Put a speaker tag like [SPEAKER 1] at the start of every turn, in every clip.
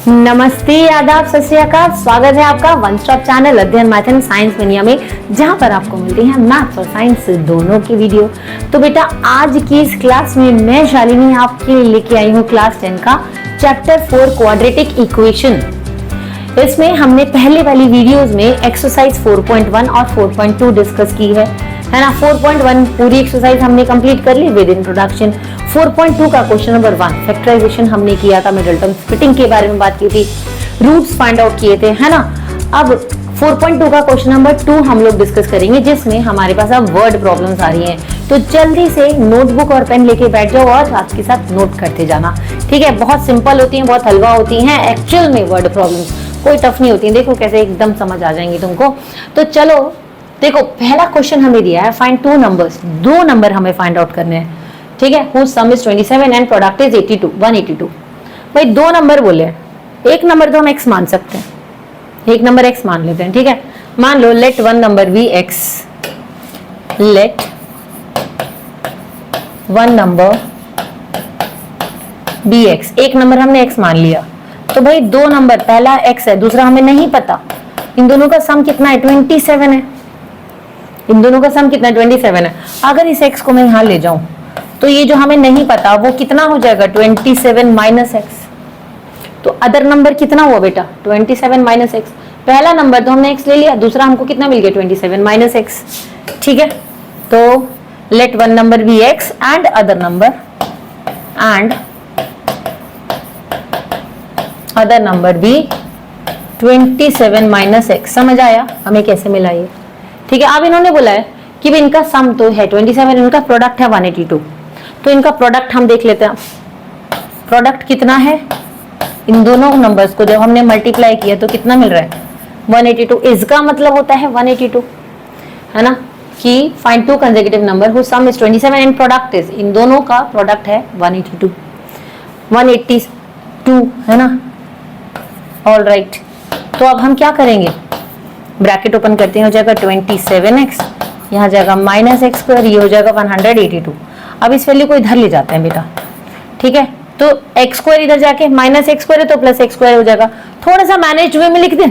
[SPEAKER 1] नमस्ते, आदाब, सत श्री अकाल। स्वागत है आपका वन स्टॉप चैनल अध्ययन मैथ एंड साइंस दुनिया में, जहां पर आपको मिलती हैं मैथ और साइंस दोनों की वीडियो। तो बेटा, आज की इस क्लास में मैं शालिनी आपके लिए लेके आई हूँ क्लास 10 का चैप्टर 4 क्वाड्रेटिक इक्वेशन। इसमें हमने पहले वाली वीडियोस में एक्सरसाइज 4.1 और 4.2 डिस्कस की है ना। 4.1 पूरी एक्सरसाइज हमने कंप्लीट कर ली विद इंट्रोडक्शन। 4.2 का क्वेश्चन नंबर 1 फैक्टराइजेशन हमने किया था, मिडल टर्म स्प्लिटिंग के बारे में बात की थी, रूट्स फाइंड आउट किए थे, है ना। अब 4.2 का क्वेश्चन नंबर 2 हम लोग डिस्कस करेंगे, जिसमें हमारे पास अब वर्ड प्रॉब्लम्स आ रही हैं। तो जल्दी से नोटबुक और पेन लेके बैठ जाओ और साथ के साथ नोट करते जाना, ठीक है। बहुत सिंपल होती हैं, बहुत हलवा होती हैं एक्चुअल में वर्ड प्रॉब्लम्स, कोई टफ नहीं होती है। देखो कैसे एकदम समझ आ जाएंगी तुमको। तो चलो देखो, पहला क्वेश्चन हमें दिया है फाइंड टू नंबर्स, दो नंबर हमें फाइंड आउट करने हैं, ठीक है। Whose sum is 27 and product is 182। भाई दो नंबर बोले, एक नंबर तो हम x मान सकते हैं, एक नंबर x मान लेते हैं, ठीक है। मान लो let one number be x, let one number be x, एक नंबर हमने x मान लिया। तो भाई दो नंबर, पहला x है, दूसरा हमें नहीं पता, इन दोनों का सम कितना है 27 है। इन दोनों का सम कितना 27 है। अगर इस x को मैं यहां ले जाऊं तो ये जो हमें नहीं पता वो कितना हो जाएगा 27 माइनस x। तो अदर नंबर कितना हुआ बेटा 27 माइनस x। पहला नंबर तो हमने x ले लिया, दूसरा हमको कितना मिल गया 27 माइनस x, ठीक है। तो let one number be x and other number be 27 minus x। समझ आया हमें कैसे मिला ये, ठीक है। अब इन्होंने बोला है कि भी इनका सम तो है 27, इनका प्रोडक्ट है 182। तो इनका प्रोडक्ट हम देख लेते हैं, प्रोडक्ट कितना है इन दोनों नंबर्स को जब हमने मल्टीप्लाई किया तो कितना मिल रहा है 182। इसका मतलब होता है 182, है ना, कि find two consecutive number whose sum is 27 and product is, इन दोनों का प्रोडक्ट है 182 है ना। ऑल राइट, तो अब हम क्या करेंगे, ब्रैकेट ओपन करते हैं, हो जाएगा 27x, यहाँ जाएगा माइनस एक्स स्क्वायर, ये हो जाएगा 182। अब इस वैल्यू को इधर ले जाते हैं बेटा, ठीक है। तो एक्स स्क्वायर इधर जाके माइनस एक्स स्क्वायर है तो प्लस एक्स स्क्वायर हो जाएगा। थोड़ा सा मैनेज वे में लिख दें,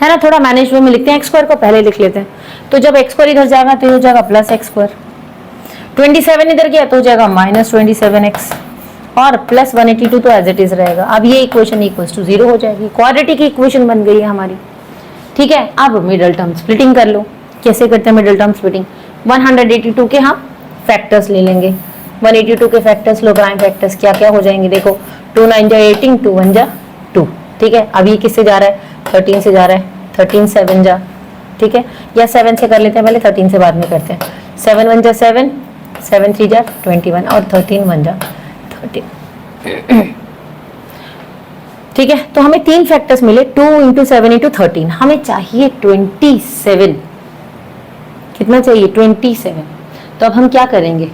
[SPEAKER 1] है ना, थोड़ा मैनेज वे में लिखते हैं, एक्स स्क्वायर को पहले लिख लेते हैं। तो जब एक्स स्क्वायर इधर जाएगा तो ये हो जाएगा प्लस एक्स स्क्वायर, 27 इधर गया तो हो जाएगा माइनस 27x और प्लस 182 तो एज इट इज रहेगा। अब ये इक्वेशन इक्वल्स टू 0 हो जाएगी, क्वाड्रेटिक इक्वेशन बन गई है हमारी, ठीक है। अब मिडल टर्म स्प्लिटिंग कर लो। कैसे करते हैं मिडल टर्म स्प्लिटिंग, 182 के हम फैक्टर्स ले लेंगे। 182 के फैक्टर्स लो, प्राइम फैक्टर्स क्या क्या हो जाएंगे देखो, 2 9 जा 18, 2 1 जा 2, ठीक है। अब ये किससे जा रहा है 13 से जा रहा है, 13 7 जा, ठीक है। या 7 से कर लेते हैं पहले, 13 से बाद में करते हैं। 7 1 जा 7, 7 3 जा 21 और 13 1 जा 13, ठीक है। तो हमें तीन फैक्टर्स मिले, 2 इंटू 7 इंटू 13, हमें चाहिए 27। कितना चाहिए 27। तो अब हम क्या करेंगे,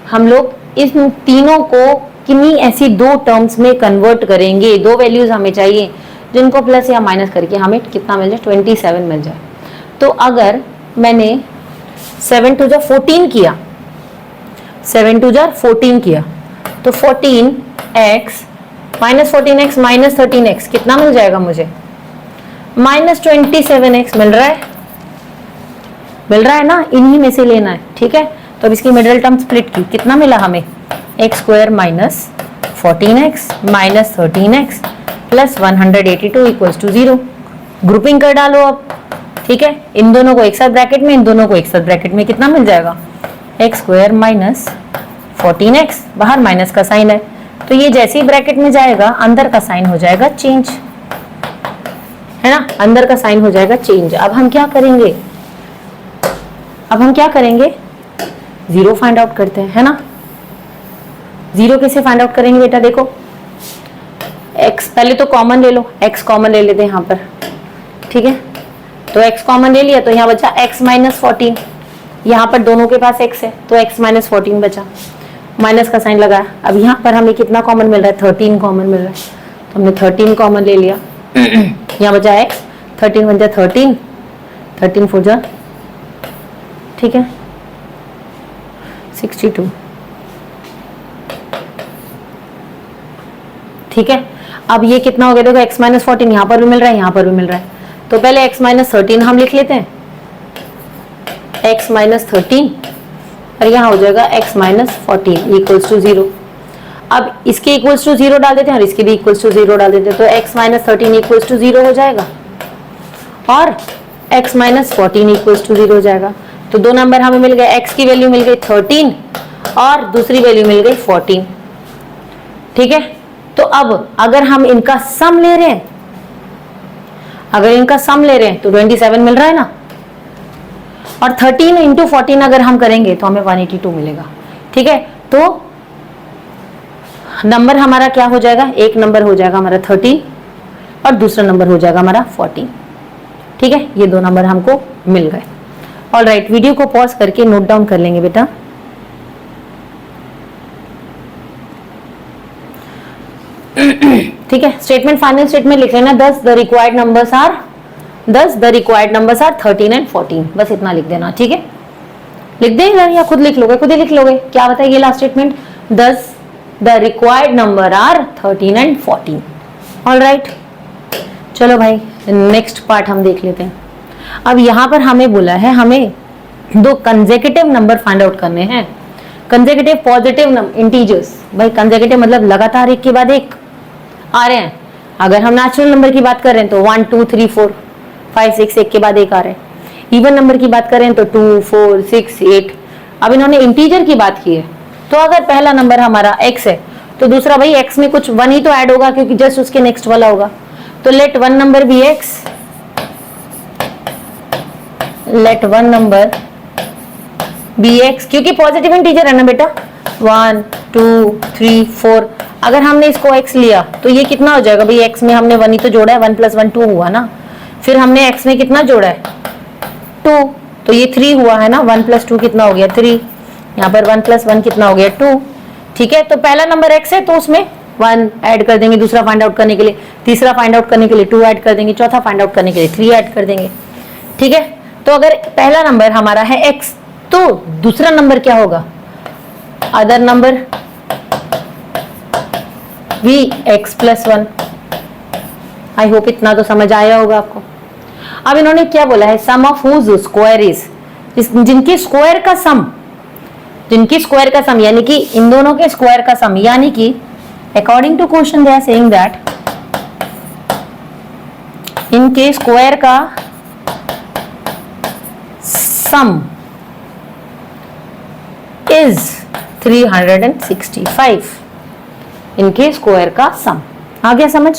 [SPEAKER 1] हम लोग इन तीनों को किन्हीं ऐसी दो टर्म्स में कन्वर्ट करेंगे। दो वैल्यूज हमें चाहिए जिनको प्लस या माइनस करके हमें कितना मिल जाए 27 मिल जाए। तो अगर मैंने 7 2 जा 14 किया, 7 2 जा 14 किया, तो 14x minus 14x minus 13x कितना मिल जाएगा मुझे, माइनस 27x मिल रहा है ना, इन्हीं में से लेना है, ठीक है। तो अब इसकी मिडिल टर्म स्प्लिट की, कितना मिला हमें X square minus 14x minus 13x plus 182 equals to 0। Grouping कर डालो अब, ठीक है। इन दोनों को एक साथ ब्रैकेट में, इन दोनों को एक साथ ब्रैकेट में, कितना मिल जाएगा एक्स स्क्वायर माइनस 14x, बाहर माइनस का साइन है तो ये जैसे ही ब्रैकेट में जाएगा अंदर का साइन हो जाएगा चेंज, है ना, अंदर का साइन हो जाएगा चेंज। अब हम क्या करेंगे, जीरो फाइंड आउट करते हैं, है ना। जीरो कैसे फाइंड आउट करेंगे बेटा, देखो x पहले तो कॉमन ले लो, x कॉमन ले लेते हैं यहाँ पर, ठीक है। तो x कॉमन ले लिया तो यहाँ बचा x माइनस 14, यहाँ पर दोनों के पास x है तो x माइनस 14 बचा, माइनस का साइन लगाया। अब यहाँ पर हमें कितना कॉमन मिल रहा है 13 कॉमन मिल रहा है, तो हमने 13 कॉमन ले लिया, यहाँ बचा x, 13 1 जा 13, 13 4 जा, ठीक है 62, ठीक है। अब ये कितना हो गया देखो, x माइनस 14 यहाँ पर भी मिल रहा है, यहाँ पर भी मिल रहा है। तो पहले x माइनस 13 हम लिख लेते हैं, x माइनस 13, और यहाँ हो जाएगा x माइनस 14 इक्वल्स टू 0। अब इसके इक्वल्स टू 0 डाल देते हैं और इसके भी इक्वल्स टू 0 डाल देते हैं, तो x माइनस 13 इक्वल्स टू 0 हो जाएगा और x माइनस 14 इक्वल्स टू 0 हो जाएगा। तो दो नंबर हमें मिल गए, x की वैल्यू मिल गई 13 और दूसरी वैल्यू मिल गई 14। ठीक है, तो अब अगर हम इनका सम ले रहे हैं, अगर इनका सम ले रहे हैं तो 27 मिल रहा है ना, और 13 इंटू 14 अगर हम करेंगे तो हमें 182 मिलेगा। ठीक है, तो नंबर हमारा क्या हो जाएगा, एक नंबर हो जाएगा हमारा 13 और दूसरा नंबर हो जाएगा हमारा 14। ठीक है, ये दो नंबर हमको मिल गए। ऑलराइट, वीडियो को पॉज करके नोट डाउन कर लेंगे बेटा। ठीक है, स्टेटमेंट, फाइनल स्टेटमेंट लिख लेना, 10 the required numbers are 13 and 14, बस इतना लिख देना। ठीक है, लिख दे इधर या खुद लिख लोगे, खुद ही लिख लोगे। क्या बताइए last statement, 10 the required number are 13 and 14। Alright, चलो भाई नेक्स्ट पार्ट हम देख लेते हैं। अब यहाँ पर हमें बोला है हमें दो कंसेक्यूटिव नंबर फाइंड आउट करने हैं, कंसेक्यूटिव पॉजिटिव इंटीजर्स। भाई कंसेक्यूटिव मतलब लगातार एक के बाद एक आ रहे हैं। अगर हम नेचुरल नंबर की बात कर रहे हैं तो 1 2 3 4 5 6 एक के बाद एक आ रहे हैं। इवन नंबर की बात करें तो 2 4 6 8। अब इन्होंने इंटीजर की बात की है, तो अगर पहला नंबर हमारा x है तो दूसरा भाई x में कुछ 1 ही तो ऐड होगा क्योंकि जस्ट उसके नेक्स्ट वाला होगा। तो let one number be x, let one number be x, क्योंकि पॉजिटिव इंटीजर है ना बेटा। 1 2 3 4, अगर हमने इसको x लिया तो ये कितना हो जाएगा भाई, x में हमने 1 ही तो जोड़ा है, 1 + 1 2 हुआ ना। फिर हमने x में कितना जोड़ा है 2, तो ये 3 हुआ है ना, 1 + 2 कितना हो गया 3, यहाँ पर 1 + 1 कितना हो गया 2। ठीक है, तो पहला नंबर x है तो उसमें 1 ऐड कर देंगे दूसरा फाइंड आउट करने के लिए, तीसरा फाइंड आउट करने के लिए 2 ऐड कर देंगे, चौथा फाइंड आउट करने के लिए 3 ऐड कर देंगे। ठीक है, तो अगर पहला नंबर हमारा है x तो दूसरा नंबर क्या होगा, अदर नंबर भी x + 1। आई होप इतना तो समझ आया होगा आपको। अब इन्होंने क्या बोला है, सम ऑफ हुज स्क्वायर इज, जिनके स्क्वायर का सम, जिनकी स्क्वायर का सम यानी कि इन दोनों के स्क्वायर का सम, यानी कि according to question they are saying that इनके स्क्वायर का सम इज 365। इनके स्क्वायर का सम आ गया समझ।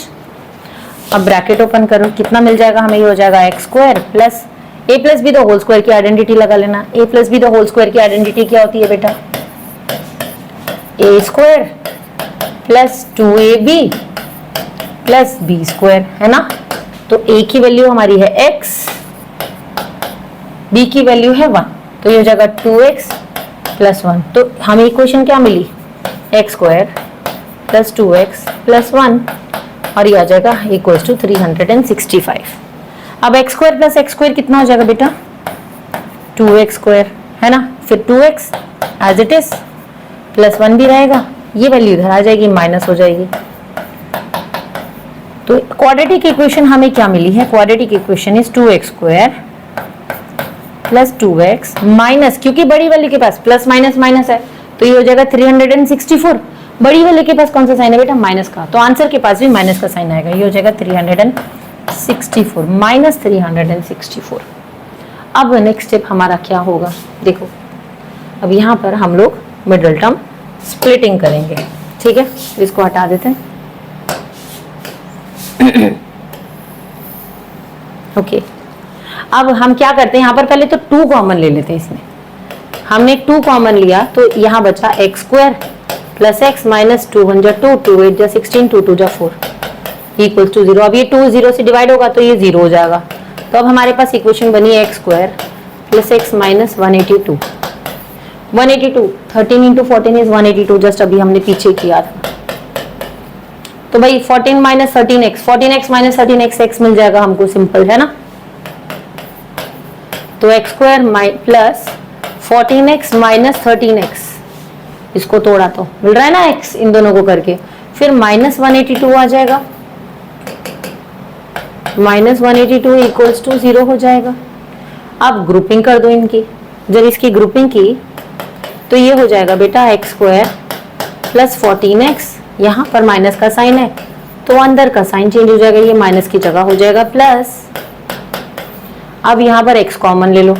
[SPEAKER 1] अब ब्रैकेट ओपन करो, कितना मिल जाएगा हमें, ये हो जाएगा x² plus a + b the whole square की आइडेंटिटी लगा लेना। a + b the whole square की आइडेंटिटी क्या होती है बेटा, a² plus 2ab plus b² है ना। तो a की वैल्यू हमारी है x, b की वैल्यू है 1, तो ये हो जाएगा 2x + 1। तो हमें इक्वेशन क्या मिली, x² प्लस 2x प्लस 1, और ये आ जाएगा इक्वल्स टू 365। अब x² प्लस x² कितना हो जाएगा बेटा, 2x² है ना। फिर 2x as it is plus 1 भी रहेगा, ये वैल्यू इधर आ जाएगी, माइनस हो जाएगी। तो क्वाड्रेटिक इक्वेशन हमें क्या मिली है, quadratic equation is 2x² plus 2x minus, क्योंकि बड़ी वाली के पास प्लस माइनस माइनस है तो ये हो जाएगा 364। बड़ी वाले के पास कौन सा साइन है बेटा, माइनस का, तो आंसर के पास भी माइनस का साइन आएगा, ये हो जाएगा 364 माइनस 364। अब नेक्स्ट स्टेप हमारा क्या होगा, देखो अब यहाँ पर हम लोग मिडिल टर्म स्प्लिटिंग करेंगे। ठीक है, इसको हटा देते हैं। ओके, अब हम क्या करते हैं, यहाँ पर पहले तो 2 कॉमन ले लेते हैं। इसमें हमने 2 कॉमन लिया तो यहाँ बचा x² प्लस x माइनस 2 1 जा 2 2 8 जा 16 2 2 जा 4 इक्वल टू 0। अब ये 2 0 से डिवाइड होगा तो ये 0 हो जाएगा। तो अब हमारे पास इक्वेशन बनी है x² plus x minus 182। 13 into 14 is 182, just अभी हमने पीछे किया था। तो भाई 14 minus 13x, 14x minus 13x x मिल जाएगा हमको, सिंपल है ना। तो x² plus 14x minus 13x, इसको तोड़ा तो मिल रहा है ना x इन दोनों को करके, फिर -182 आ जाएगा, -182 इक्वल्स टू 0 हो जाएगा। अब ग्रुपिंग कर दो इनकी, जब इसकी ग्रुपिंग की तो ये हो जाएगा बेटा x² प्लस 14x, यहाँ पर माइनस का साइन है तो अंदर का साइन चेंज हो जाएगा, ये माइनस की जगह हो जाएगा प्लस। अब यहाँ पर x कॉमन ले लो,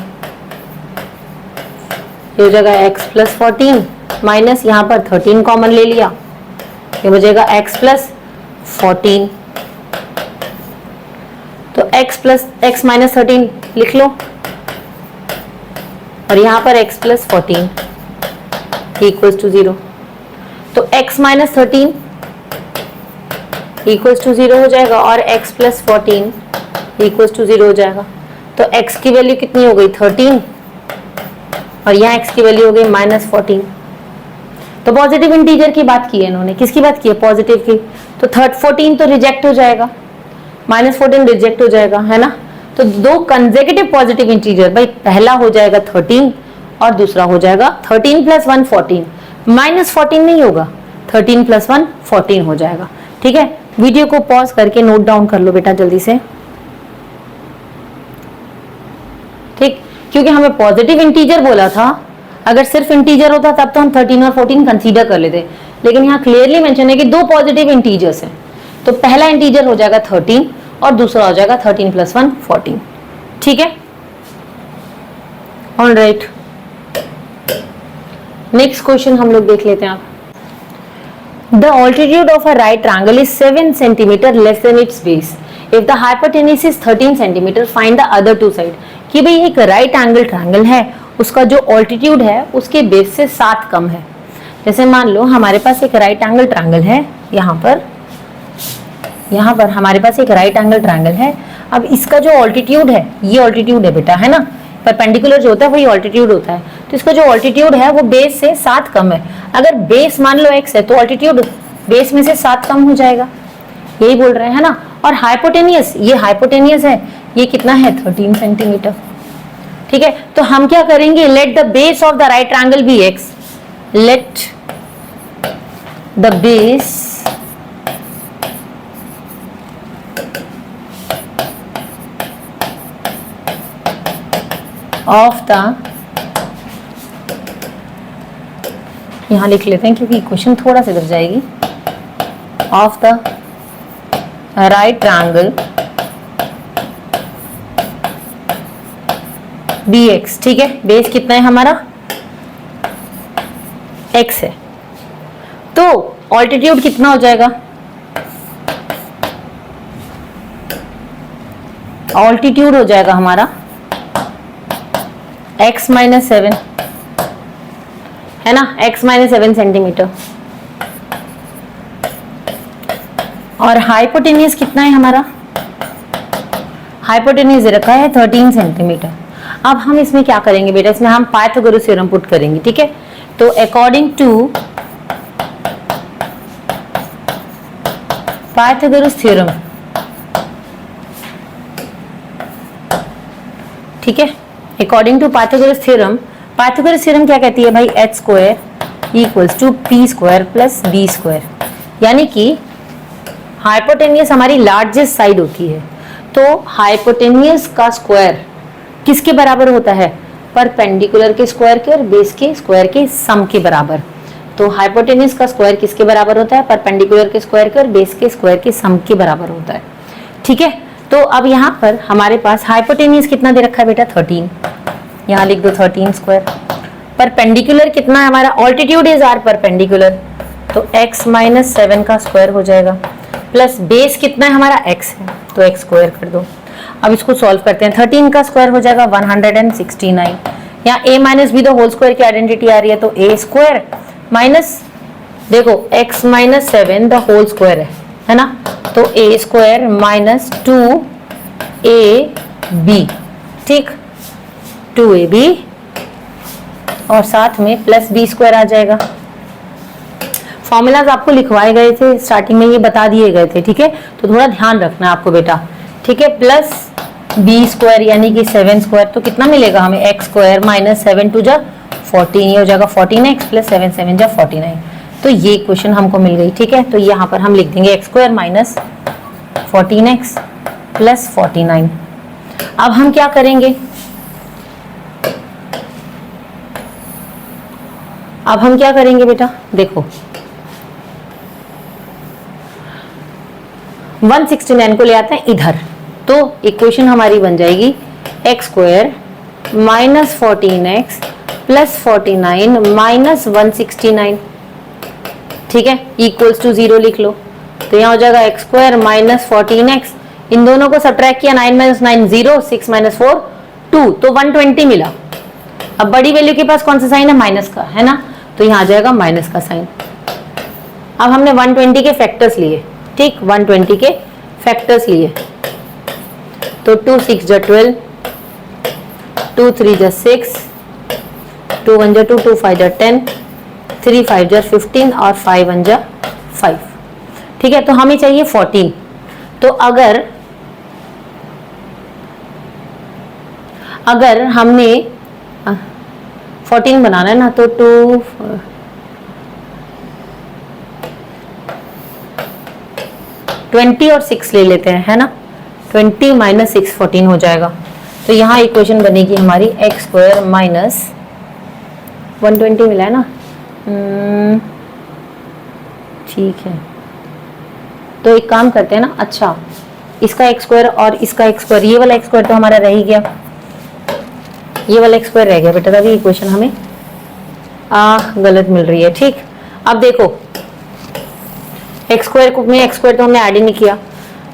[SPEAKER 1] ये हो जाएगा x प्लस 14 माइनस यहाँ पर 13 कॉमन ले लिया, ये हो जाएगा x प्लस 14। तो x माइनस 13 लिख लो और यहाँ पर x प्लस 14 इक्वल्स टू 0। तो x माइनस 13 इक्वल्स टू 0 हो जाएगा और x प्लस 14 इक्वल्स टू 0 हो जाएगा। तो x की वैल्यू कितनी हो गई 13 और यहाँ x की वैल्यू हो गई -14। तो पॉजिटिव इंटीजर की बात की है इन्होंने, किसकी बात की है, पॉजिटिव की। तो 14 तो रिजेक्ट हो जाएगा, -14 रिजेक्ट हो जाएगा, है ना। तो दो कंसेक्यूटिव पॉजिटिव इंटीजर, भाई पहला हो जाएगा 13 और दूसरा हो जाएगा 13 प्लस 1 14, -14 नहीं होगा, 13 प्लस 1 14 हो जाएगा। ठीक है, वीडियो को पॉज करके नोट डाउन कर लो बेटा जल्दी से, ठीक, क्योंकि हमें पॉजिटिव इंटीजर बोला था। अगर सिर्फ इंटीजर होता तब तो हम 13 और 14 कंसीडर कर लेते, लेकिन यहाँ क्लियरली मेंशन है कि दो पॉजिटिव इंटीजर्स हैं। तो पहला इंटीजर हो जाएगा 13 और दूसरा हो जाएगा 13 प्लस 1 14। ठीक है, ऑलराइट, नेक्स्ट क्वेश्चन हम लोग देख लेते हैं। आप The altitude of a right triangle is 7 cm less than its base. If the hypotenuse is 13 cm, find the other two side. कि भाई एक राइट एंगल ट्रायंगल है, उसका जो ऑल्टीट्यूड है उसके बेस से 7 कम है। जैसे मान लो हमारे पास एक राइट एंगल ट्रायंगल है, यहाँ पर हमारे पास एक राइट एंगल ट्रायंगल है। अब इसका जो ऑल्टीट्यूड है, ये ऑल्टीट्यूड है बेटा, है ना, परपेंडिकुलर जो होता है वही ऑल्टीट्यूड होता है। तो इसका जो ऑल्टीट्यूड है वो बेस से 7 कम है। अगर बेस मान लो x है तो ऑल्टीट्यूड बेस में से 7 कम हो जाएगा, यही बोल रहे हैं ना। और हाइपोटेनियस, ये हाइपोटेनियस है, ये कितना है 13 सेंटीमीटर। ठीक है, तो हम क्या करेंगे, let the base of the right triangle be x, let the base of the, यहां लिख लेते हैं क्योंकि क्वेश्चन थोड़ा सा इधर जाएगी, of the right triangle bx। ठीक है, बेस कितना है हमारा x है, तो ऑल्टीट्यूड कितना हो जाएगा, ऑल्टीट्यूड हो जाएगा हमारा x माइनस 7, है ना, x माइनस 7 सेंटीमीटर। और हाइपोटेनियस कितना है हमारा, हाइपोटेनियस रखा है 13 सेंटीमीटर। अब हम इसमें क्या करेंगे बेटा, इसमें हम पाइथागोरस थ्योरम पुट करेंगे। ठीक है, तो अकॉर्डिंग टू पाइथागोरस थ्योरम, ठीक है, according to Pythagoras theorem, Pythagoras theorem क्या कहती है भाई, h square equals to p square plus b square, यानी कि हाइपोटेनियस हमारी लार्जेस्ट साइड होती है, तो हाइपोटेनियस का स्क्वायर किसके बराबर होता है, परपेंडिकुलर के स्क्वायर के और बेस के स्क्वायर के सम के बराबर। तो हाइपोटेनियस का स्क्वायर किसके बराबर होता है, परपेंडिकुलर के स्क्वायर के और बेस के स्क्वायर के सम के बराबर होता है। ठीक है, तो अब यहाँ पर हमारे पास हाइपोटेनियस कितना दे रखा है बेटा 13, यहाँ लिख दो 13 स्क्वायर। परपेंडिकुलर कितना है हमारा, ऑल्टीट्यूड इज आर परपेंडिकुलर, तो x माइनस 7 का स्क्वायर हो जाएगा, प्लस बेस कितना है हमारा x है, तो x स्क्वायर कर दो। अब इसको सॉल्व करते हैं, 13 का स्क्वायर हो जाएगा 169, यहाँ a minus B the whole square की आइडेंटिटी आ रही है, तो a स्क्वायर माइनस, देखो x minus 7 the whole square है ना, तो a स्क्वायर माइनस 2ab, ठीक, 2ab और साथ में प्लस b स्क्वायर आ जाएगा। फॉर्मूलाज आपको लिखवाए गए थे स्टार्टिंग में, ये बता दिए गए थे। ठीक है, तो थोड़ा ध्यान रखना है आपको बेटा। ठीक है, प्लस b स्क्वायर यानी कि 7 स्क्वायर, तो कितना मिलेगा हमें, x स्क्वायर माइनस 7 टू जा 14, ये हो जाएगा 14x प्लस 7 7 जा 49, तो ये इक्वेशन हमको मिल गई। ठीक है, तो यहाँ पर हम लिख देंगे x square minus 14x plus 49। अब हम क्या करेंगे, अब हम क्या करेंगे बेटा, देखो 169 को ले आते हैं इधर, तो इक्वेशन हमारी बन जाएगी X square minus 14x plus 49 minus 169। ठीक है, इक्वल्स टू 0 लिख लो, तो यहाँ हो जाएगा एक्स स्क्वायर माइनस 14x, इन दोनों को सब्ट्रैक्ट किया, 9 माइनस 9 0, 6 माइनस 4 2, तो 120 मिला। अब बड़ी वैल्यू के पास कौन सा साइन है, माइनस का है ना, तो यहाँ आ जाएगा माइनस का साइन। अब हमने 120 के फैक्टर्स लिए, ठीक, 120 के फैक्टर्स लिए, तो 2 6 जा 12, 2 3 जा 6, 2 1 जा 2, 2 5 जा 10, 3 5 जा 15 और 5 1 जा 5। ठीक है, तो हमें चाहिए 14। तो अगर हमने 14 बनाना है ना, तो 20 और 6 ले लेते हैं, है ना, 20 माइनस 6 14 हो जाएगा। तो यहाँ इक्वेशन बनेगी हमारी एक्स स्क्वायर माइनस 120 मिला है ना, ठीक है, तो एक काम करते हैं ना, अच्छा इसका एक्स स्क्वायर और इसका एक्स स्क्वायर, ये वाला एक्स स्क्वायर तो हमारा रह ही गया, ये वाला एक्स स्क्वायर रह गया बेटा, तभी इक्वेशन हमें गलत मिल रही है। ठीक, अब देखो एक्स स्क्वायर को में एक्स स्क्वायर तो हमने ऐड ही नहीं किया,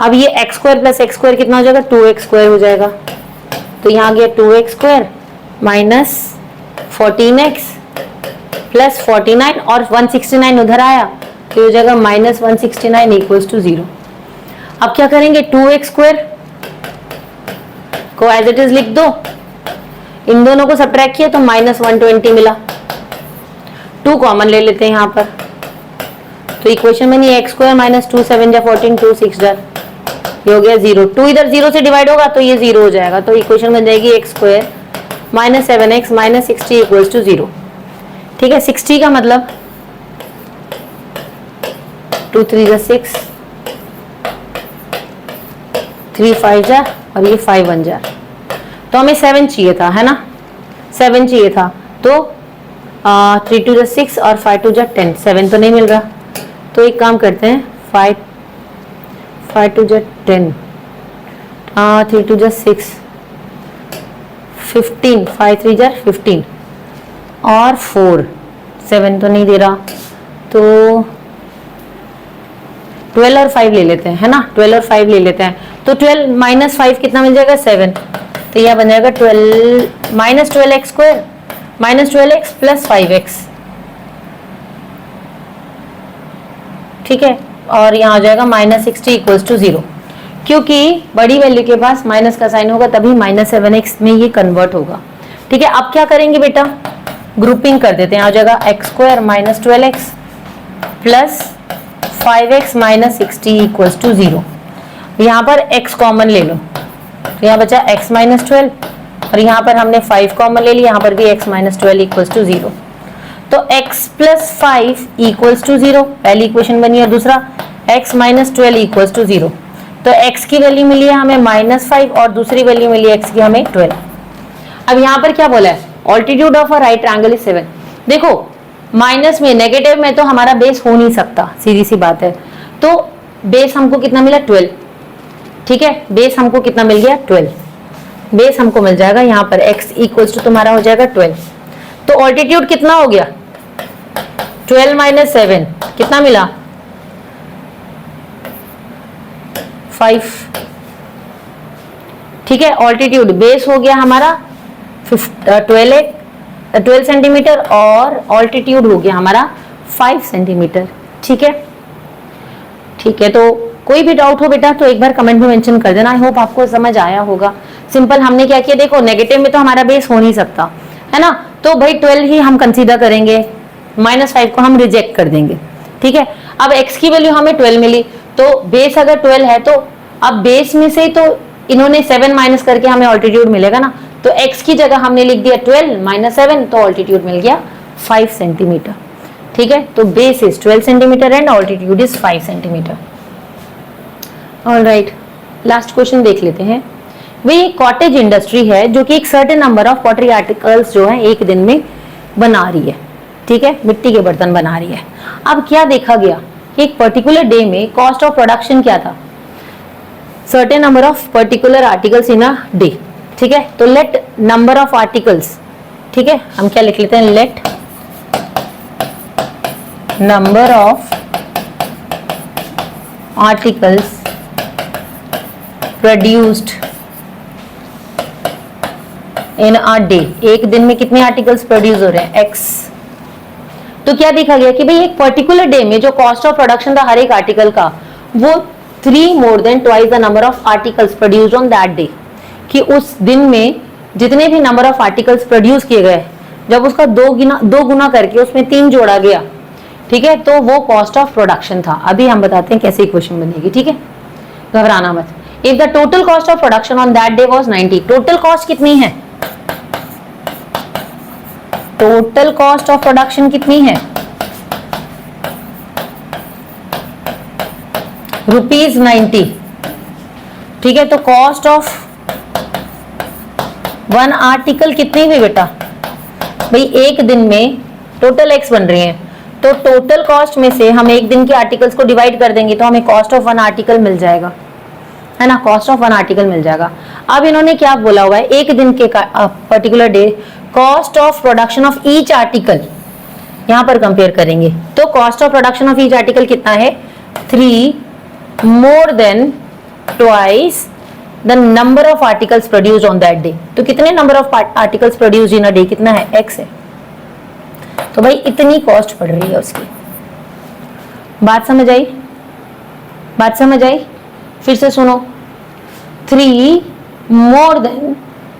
[SPEAKER 1] अब ये x square plus x square कितना हो जाएगा, 2x स्क्वायर हो जाएगा, तो यहाँ आ गया 2x square minus 14x plus 49 और 169 उधर आया, तो हो जाएगा माइनस 169 इक्वल्स टू 0। अब क्या करेंगे, 2x स्क्वायर को एज इट इज लिख दो, इन दोनों को सब्ट्रैक्ट किया तो माइनस 120 मिला, 2 कॉमन ले लेते हैं यहाँ पर, तो इक्वेशन में नहीं, एक्स स्क्वायर माइनस 2 7 जा 14, 2 6 जा, ये हो गया 0, 2 इधर 0 से डिवाइड होगा तो ये 0 हो जाएगा, तो इक्वेशन बन जाएगी X square minus 7x minus 60 equals to 0। ठीक है, 60 का मतलब 2 3 जा 6, 3 5 जा और ये 5 1 जा, तो हमें 7 चाहिए था, है ना, 7 चाहिए था, तो 3 2 जा 6 और 5 2 जा 10, 7 तो नहीं मिल रहा, तो एक काम करते हैं, 5 2 जा 10, 3 2 जा 6, 15, 5 3 जा 15 और 4, 7 तो नहीं दे रहा, तो 12 और 5 ले लेते हैं, है ना, 12 और 5 ले लेते हैं, तो 12 माइनस 5 कितना मिल जाएगा, 7, तो यह बन जाएगा 12 minus 12x square minus 12x plus 5x। ठीक है, और यहाँ आ जाएगा माइनस 60 इक्वल्स टू 0, क्योंकि बड़ी वैल्यू के पास माइनस का साइन होगा तभी माइनस 7x में ये कन्वर्ट होगा। ठीक है, अब क्या करेंगे बेटा, ग्रुपिंग कर देते हैं, आ जाएगा X square minus 12x plus 5x minus 60 equals to 0। यहाँ पर x कॉमन ले लो, तो यहाँ बचा x माइनस 12 और यहाँ पर हमने 5 कॉमन ले लिया, यहाँ पर भी x माइनस 12 इक्वल्स टू 0, तो x प्लस 5 इक्वल्स टू 0 पहली इक्वेशन बनी, और दूसरा x माइनस 12 इक्वल्स टू 0, तो x की वैल्यू मिली है हमें माइनस 5 और दूसरी वैल्यू मिली है x की हमें 12। अब यहाँ पर क्या बोला है, altitude of a right triangle is 7। देखो माइनस में, नेगेटिव में तो हमारा बेस हो नहीं सकता, सीधी सी बात है, तो बेस हमको कितना मिला, 12। ठीक है, बेस हमको कितना मिल गया, 12, बेस हमको मिल जाएगा यहाँ पर x इक्वल्स टू तुम्हारा हो जाएगा 12, तो ऑल्टीट्यूड कितना हो गया, 12 माइनस 7 कितना मिला, 5। ठीक है, ऑल्टीट्यूड बेस हो गया हमारा 12 सेंटीमीटर और ऑल्टीट्यूड हो गया हमारा 5 सेंटीमीटर। ठीक है, ठीक है, तो कोई भी डाउट हो बेटा तो एक बार कमेंट में मेंशन कर देना। आई होप आपको समझ आया होगा। सिंपल हमने क्या किया, देखो नेगेटिव में तो हमारा बेस हो नहीं सकता, है ना, तो भाई 12 ही हम कंसीडर करेंगे, माइनस 5 को हम रिजेक्ट कर देंगे। ठीक है, अब x की वैल्यू हमें 12 मिली, तो बेस अगर 12 है तो अब बेस में से तो इन्होंने 7 माइनस करके हमें ऑल्टीट्यूड मिलेगा ना, तो x की जगह हमने लिख दिया 12 माइनस 7, तो ऑल्टीट्यूड मिल गया 5 सेंटीमीटर। ठीक है, तो base is 12 centimetre and altitude is 5 centimetre. Alright, last question देख लेते हैं। वही एक कॉटेज इंडस्ट्री है जो कि एक certain number of pottery articles जो है एक दिन में बना रही है, ठीक है, मिट्टी के बर्तन बना रही है। अब क्या देखा गया कि एक पर्टिकुलर डे में कॉस्ट ऑफ प्रोडक्शन क्या था, certain number of particular articles in a day, ठीक है। तो लेट नंबर ऑफ आर्टिकल्स, ठीक है, हम क्या लिख लेते हैं, let number of articles produced in a day, एक दिन में कितने आर्टिकल्स प्रोड्यूस हो रहे हैं, एक्स। तो क्या देखा गया कि भाई एक पर्टिकुलर डे में जो कॉस्ट ऑफ प्रोडक्शन था हर एक आर्टिकल का, वो 3 more than twice the number of articles produced on that day, कि उस दिन में जितने भी नंबर ऑफ आर्टिकल्स प्रोड्यूस किए गए, जब उसका दो गुना करके उसमें 3 जोड़ा गया, ठीक है, तो वो कॉस्ट ऑफ प्रोडक्शन था। अभी हम बताते हैं कैसे इक्वेशन बनेगी, ठीक है, घबराना मत। If the total cost of production on that day was 90, total cost कितनी है, टोटल कॉस्ट ऑफ प्रोडक्शन कितनी है, ₹90, ठीक है। तो कॉस्ट ऑफ 1 आर्टिकल कितनी हुई बेटा, भाई एक दिन में टोटल एक्स बन रही है, तो टोटल कॉस्ट में से हम एक दिन के आर्टिकल्स को डिवाइड कर देंगे तो हमें कॉस्ट ऑफ 1 आर्टिकल मिल जाएगा, है ना, कॉस्ट ऑफ 1 आर्टिकल मिल जाएगा। अब इन्होंने क्या बोला हुआ है, एक दिन के particular day cost of production of each article, यहां पर कंपेयर करेंगे तो cost of production of each article कितना है, 3 more than twice the number of articles produced on that day। तो कितने number of articles produce in a day, कितना है, एक्स है। तो भाई इतनी कॉस्ट पड़ रही है उसकी। बात समझ आई, बात समझ आई, फिर से सुनो, 3 more than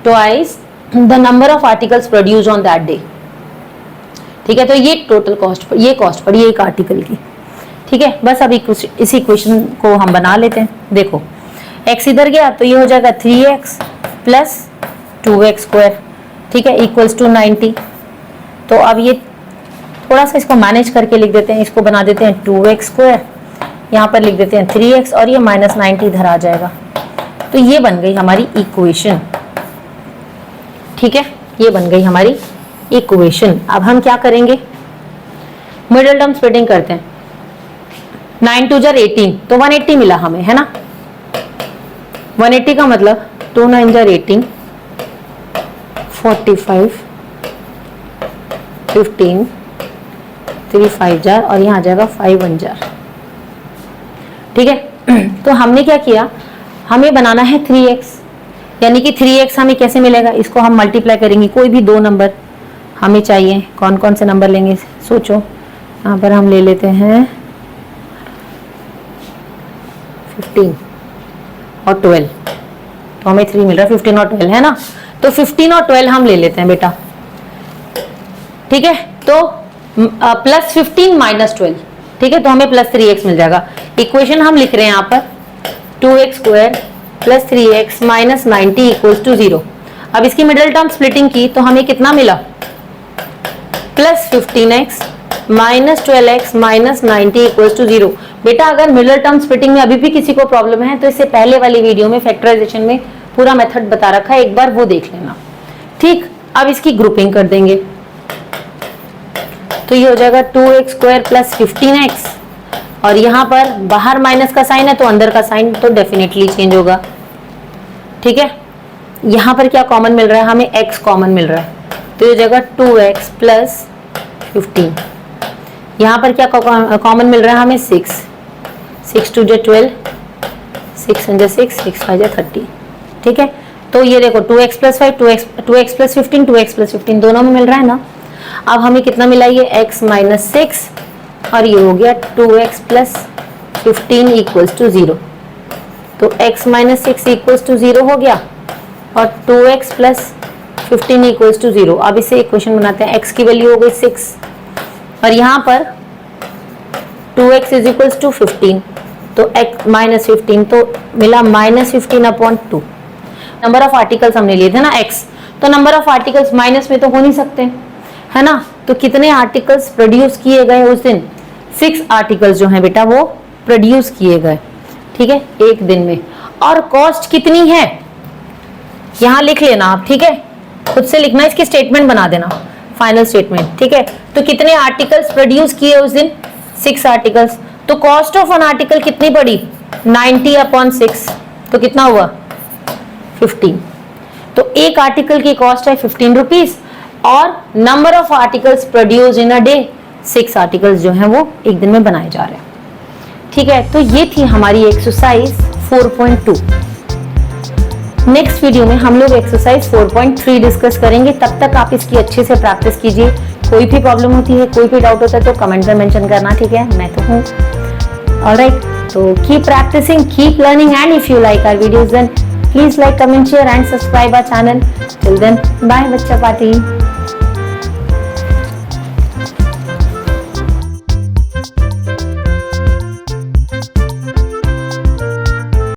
[SPEAKER 1] twice the number of articles produced on that day, ठीक है। तो ये टोटल कॉस्ट, ये कॉस्ट पड़ी एक आर्टिकल की, ठीक है। बस अभी इसी क्वेश्चन को हम बना लेते हैं। देखो x इधर गया तो ये हो जाएगा 3x प्लस 2x स्क्वायर, ठीक है, इक्वल्स टू 90। तो अब ये थोड़ा सा इसको मैनेज करके लिख देते हैं, इसको बना देते हैं 2x स्क्वायर, यहाँ पर लिख देते हैं 3x और ये -90 इधर आ जाएगा। तो ये बन गई हमारी इक्वेशन, ठीक है, ये बन गई हमारी इक्वेशन। अब हम क्या करेंगे, मिडिल टर्म स्प्लिटिंग करते हैं। 9 2 जार 18, तो 180 मिला हमें, है ना। 180 का मतलब 2 9 जार 18, 45 15 3 5 जार और यहाँ आ जाएगा 5 1 जार, ठीक है। तो हमने क्या किया, हमें बनाना है 3x, यानी कि 3x हमें कैसे मिलेगा, इसको हम मल्टीप्लाई करेंगे, कोई भी 2 नंबर हमें चाहिए। कौन कौन से नंबर लेंगे सोचो, यहाँ पर हम ले लेते हैं 15 और 12, तो हमें 3 मिल रहा है, 15 और 12, है ना। तो 15 और 12 हम ले लेते हैं बेटा, ठीक है। तो प्लस 15 माइनस 12, ठीक है, तो हमें प्लस 3x मिल जाएगा। इक्वेशन हम लिख रहे हैं यहाँ पर 2x square plus 3x minus 90 equals to 0। अब इसकी मिडिल टर्म स्प्लिटिंग की तो हमें कितना मिला, plus 15x minus 12x minus 90 equals to 0। बेटा अगर मिडिल टर्म स्प्लिटिंग में अभी भी किसी को प्रॉब्लम है तो इससे पहले वाली वीडियो में फैक्टराइजेशन में पूरा मेथड बता रखा है, एक बार वो देख लेना, ठीक। अब इसकी ग्रुपिंग कर देंगे तो ये हो जाएगा 2x स्क्वायर प्लस 15x और यहाँ पर बाहर माइनस का साइन है तो अंदर का साइन तो डेफिनेटली चेंज होगा, ठीक है। यहाँ पर क्या कॉमन मिल रहा है, हमें x कॉमन मिल रहा है, तो ये हो जाएगा 2x प्लस 15। यहाँ पर क्या कॉमन मिल रहा है हमें 6 2 जा 12, 6 1 जा 6, 6 5 जा 30, ठीक है। तो ये देखो 2x plus 5, 2x plus 15, 2x plus 15 दोनों में मिल रहा है ना। अब हमें कितना मिला, ये x माइनस 6 और ये हो गया 2x प्लस 15 इक्वल्स टू 0। तो x माइनस 6 इक्वल्स टू 0 हो गया और 2x प्लस 15 इक्वल्स टू 0। अब इसे इक्वेशन बनाते हैं, x की वैल्यू हो गई 6 और यहाँ पर 2x इज इक्वल्स टू 15, तो x माइनस 15 तो मिला -15/2। नंबर ऑफ आर्टिकल्स हमने लिए थे ना x, तो नंबर ऑफ आर्टिकल्स माइनस में तो हो नहीं सकते, है ना। तो कितने आर्टिकल्स प्रोड्यूस किए गए उस दिन? 6 आर्टिकल्स जो हैं बेटा वो प्रोड्यूस किए गए, ठीक है, एक दिन में। और कॉस्ट कितनी है यहां लिख लेना आप, ठीक है, खुद से लिखना, इसकी स्टेटमेंट बना देना, फाइनल स्टेटमेंट, ठीक है। तो कितने आर्टिकल्स प्रोड्यूस किए उस दिन? 6 आर्टिकल्स। तो कॉस्ट ऑफ एन आर्टिकल कितनी पड़ी? 90/6, तो कितना हुआ? 15। तो एक आर्टिकल की कॉस्ट है 15 रुपीज और number of articles produce in a day 6 articles जो हैं वो एक दिन में बनाए जा रहे हैं, ठीक है। तो ये थी हमारी एक्सरसाइज 4.2। नेक्स्ट वीडियो में हम लोग एक्सरसाइज 4.3 डिस्कस करेंगे। तब तक आप इसकी अच्छे से प्रैक्टिस कीजिए। कोई भी प्रॉब्लम होती है, कोई भी डाउट होता है तो कमेंट में मेंशन करना, ठीक है, मैं तो हूँ। ऑलराइट, तो keep practicing, keep learning, and if you like our videos then please like, comment, share and subscribe our channel. Till then bye बच्चा पार्टी।